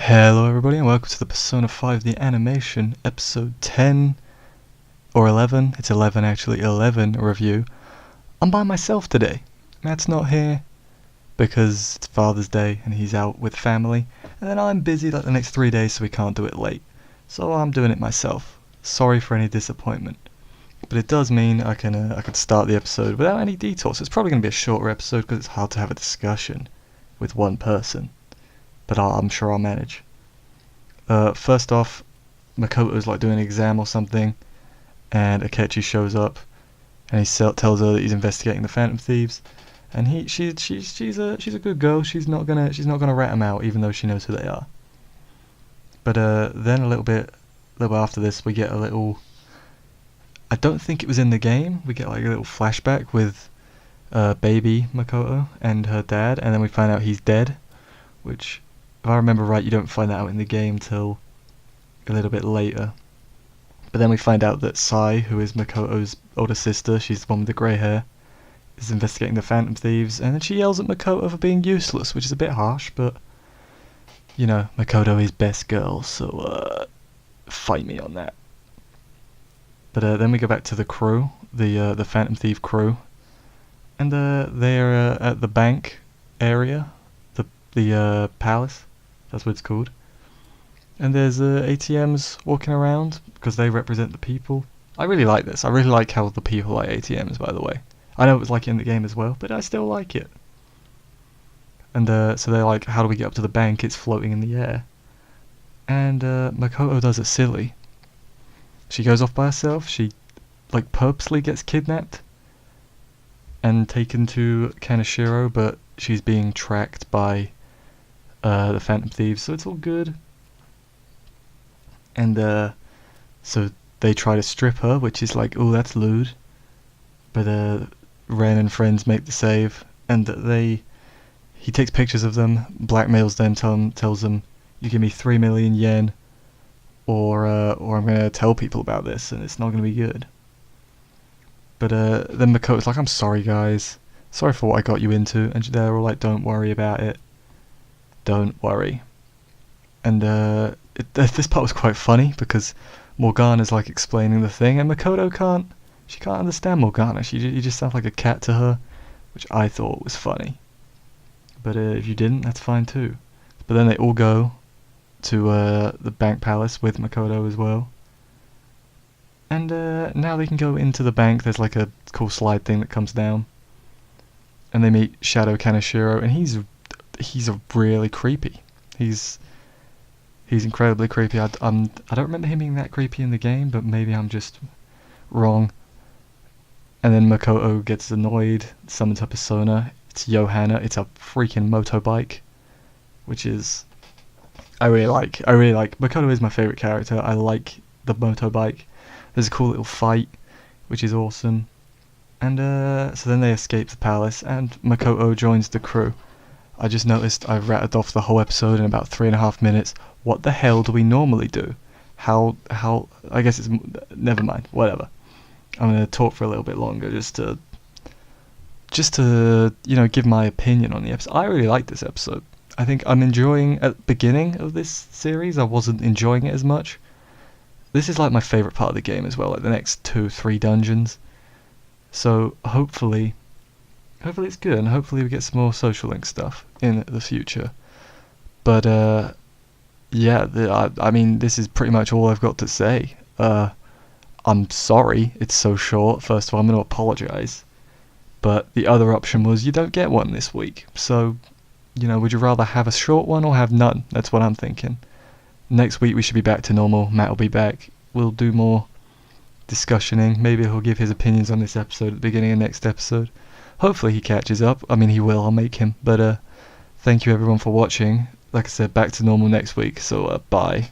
Hello everybody and welcome to the Persona 5 The Animation episode 10 or 11, it's 11 actually, 11 review. I'm by myself today. Matt's not here because it's Father's Day and he's out with family, and then I'm busy like the next 3 days so we can't do it late. So I'm doing it myself. Sorry for any disappointment. But it does mean I can start the episode without any detours. It's probably going to be a shorter episode because it's hard to have a discussion with one person. But I'm sure I'll manage. First off, Makoto's like doing an exam or something, and Akechi shows up, and he tells her that he's investigating the Phantom Thieves, and she's a good girl. She's not gonna rat him out, even though she knows who they are. But then a little bit after this, we get a little. I don't think it was in the game. We get like a little flashback with baby Makoto and her dad, and then we find out he's dead, which, if I remember right, you don't find that out in the game till a little bit later. But then we find out that Sai, who is Makoto's older sister, she's the one with the grey hair, is investigating the Phantom Thieves, and then she yells at Makoto for being useless, which is a bit harsh, but, you know, Makoto is best girl, so, fight me on that. But then we go back to the crew, the Phantom Thief crew, and they're at the bank area, the palace. That's what it's called. And there's ATMs walking around because they represent the people. I really like this. I really like how the people like ATMs, by the way. I know it was like in the game as well, but I still like it. And so they're like, how do we get up to the bank? It's floating in the air. And Makoto does it silly. She goes off by herself. She like purposely gets kidnapped and taken to Kaneshiro, but she's being tracked by the Phantom Thieves, so it's all good. And so they try to strip her, which is like, oh, that's lewd. But Ren and friends make the save, and he takes pictures of them, blackmails them, tells them, you give me 3 million yen, or I'm gonna tell people about this, and it's not gonna be good. But then Makoto's like, I'm sorry guys, sorry for what I got you into, and they're all like, don't worry about it. Don't worry. And this part was quite funny because Morgana's like explaining the thing, and Makoto can't understand Morgana. He just sounds like a cat to her, which I thought was funny. But if you didn't, that's fine too. But then they all go to the bank palace with Makoto as well. And now they can go into the bank. There's like a cool slide thing that comes down, and they meet Shadow Kaneshiro, and he's really creepy. He's incredibly creepy. I don't remember him being that creepy in the game, but maybe I'm just wrong. And then Makoto gets annoyed, summons her persona. It's Johanna. It's a freaking motorbike, which is I really like. Makoto is my favorite character. I like the motorbike. There's a cool little fight, which is awesome. And so then they escape the palace, and Makoto joins the crew. I just noticed I've rattled off the whole episode in about 3.5 minutes. What the hell do we normally do? How, I guess it's, never mind, whatever. I'm going to talk for a little bit longer just to, you know, give my opinion on the episode. I really like this episode. I think I'm enjoying, at the beginning of this series, I wasn't enjoying it as much. This is like my favourite part of the game as well, like the next 2-3 dungeons. So hopefully it's good, and hopefully we get some more Social Link stuff in the future. But yeah, I mean, this is pretty much all I've got to say. I'm sorry it's so short. First of all, I'm going to apologise. But the other option was you don't get one this week. So, you know, would you rather have a short one or have none? That's what I'm thinking. Next week we should be back to normal. Matt will be back. We'll do more discussioning. Maybe he'll give his opinions on this episode at the beginning of next episode. Hopefully he catches up. I mean, he will. I'll make him. But thank you everyone for watching. Like I said, back to normal next week. So bye.